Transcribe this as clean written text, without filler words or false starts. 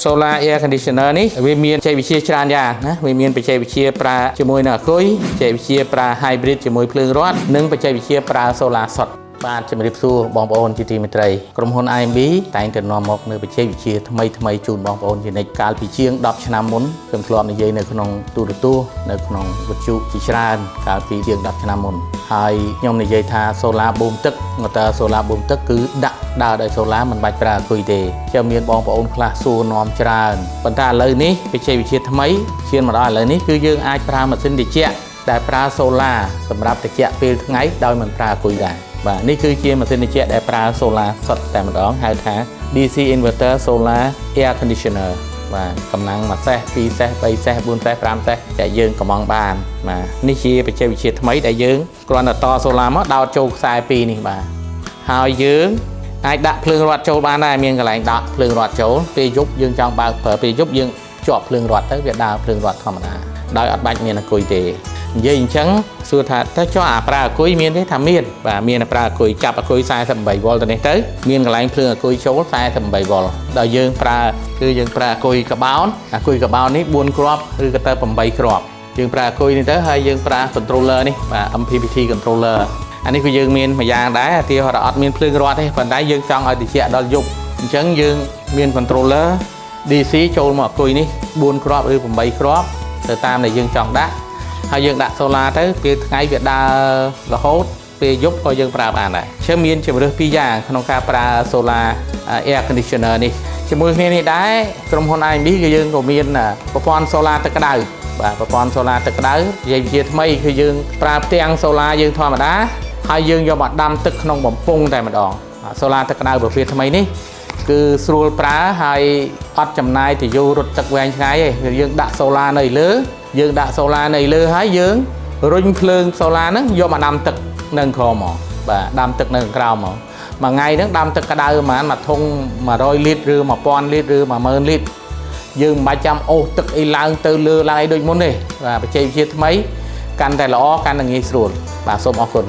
solar air conditioner នេះវាមានបច្ចេកវិទ្យាច្រើនយ៉ាងណាវាមានបច្ចេកវិទ្យាប្រើជាមួយនឹងអាគុយបច្ចេកវិទ្យាប្រើ hybrid ជាមួយភ្លើងរត់និងបច្ចេកវិទ្យាប្រើ solar សុទ្ធបាទជំរាបសួរបងប្អូនជាទីមេត្រីក្រុមហ៊ុន IMB តែងតែនាំមកនៅបច្ចេកវិទ្យាថ្មីជូនបងប្អូនជានិច្ចកាលពីជាង10ឆ្នាំមុនខ្ញុំធ្លាប់និយាយនៅក្នុងទូរទស្សន៍នៅក្នុងវិទ្យុជាច្រើនកាលពីជាង10ឆ្នាំមុនហើយខ្ញុំនិយាយថា solar បូមទឹក motor solar បូមទឹកគឺដាក់ដើរដោយ solar មិនបាច់ប្រើអាគុយទេចាំមានបងប្អូនខ្លះសួរនាំច្រើនប៉ុន្តែឥឡូវនេះបច្ចេកវិទ្យាថ្មីឈានមកដល់ឥឡូវនេះគឺយើងអាចប្រើម៉ាស៊ីនត្រជាក់ដែលប្រើ solar សម្រាប់ត្រជាក់ពេលថ្ងៃដោយមិនប្រើអាគុយដែរបាទនេះគឺជាម៉ាស៊ីនត្រជាក់ដែលប្រើ solar សុទ្ធតែម្ដងហៅថា DC inverter solar air conditioner បាទកម្លាំង1សេស2សេស3សេស4សេស5សេសដែលយើងកំងបានបាទនេះជាបច្ចេកវិទ្យាថ្មីដែលយើងគ្រាន់តែត solar មកដោតចូលខ្សែ2នេះបាទហើយយើងអាចដាក់ភ្លើងរត់ចូលបានដែរមានកន្លែងដាក់ភ្លើងរត់ចូលពេលយប់យើងចង់បើកប្រើពេលយប់យើងជាប់ភ្លើងរត់ទៅវាដើរភ្លើងរត់ធម្មតាដោយអត់បាច់មានអាគុយទេនិយាយអញ្ចឹងសួរថាតើចុះអាប្រើអាគុយមានទេថាមានបាទមានប្រើអាគុយចាប់អាគុយ48វ៉ុលទៅនេះទៅមានកន្លែងភ្លើងអាគុយចូល48វ៉ុលដល់យើងប្រើគឺយើងប្រើអាគុយកបោននេះ4គ្រាប់ឬក៏ទៅ8គ្រាប់យើងប្រើអាគុយនេះទៅហើយយើងប្រើ controller នេះបាទ MPPT controller អានេះគឺយើងមានមួយយ៉ាងដែរអាទីហត់អត់មានភ្លើងរត់ទេប៉ុន្តែយើងចង់ឲ្យត្រជាក់ដល់យប់អញ្ចឹងយើងមាន controller DC ចូលមកអាគុយនេះ4គ្រាប់ឬ8គ្រាប់ទៅតាមដែលយើងចង់ដាក់ហើយយើងដាក់ solar ទៅពេលថ្ងៃវាដើររហូតពេលយប់ក៏យើងប្រើបានដែរជាមានជម្រើស2យ៉ាងក្នុងការប្រើ solar air conditioner នេះជាមួយគ្នានេះដែរក្រុមហ៊ុន IMB គឺយើងក៏មានប្រព័ន្ធ solar ទឹកក្តៅបាទប្រព័ន្ធ solar ទឹកក្តៅនិយាយវិទ្យាថ្មីគឺយើងប្រើផ្ទាំង solar យើងធម្មតាហើយយើងយកមកដាំទឹកក្នុងបំពង់តែម្ដង solar ទឹកក្តៅប្រភេទថ្មីនេះគឺស្រួលប្រើហើយអត់ចំណាយទៅយូររត់ទឹកវែងឆ្ងាយទេយើងដាក់ solar នៅលើហើយយើងរុញភ្លើង solar ហ្នឹងយកមកដាំទឹកនៅក្រោមមកបាទដាំទឹកនៅក្រោមមកមួយថ្ងៃហ្នឹងដាំទឹកក្តៅប្រហែលមួយធុង100លីត្រឬ1000លីត្រឬ10000លីត្រយើងមិនបាច់ចាំអូសទឹកអីឡើងទៅលើឡើងអីដូចមុនទេបាទបច្ចេកវិទ្យាថ្មីកាន់តែល្អកាន់តែងាយស្រួលបាទសូមអរគុណ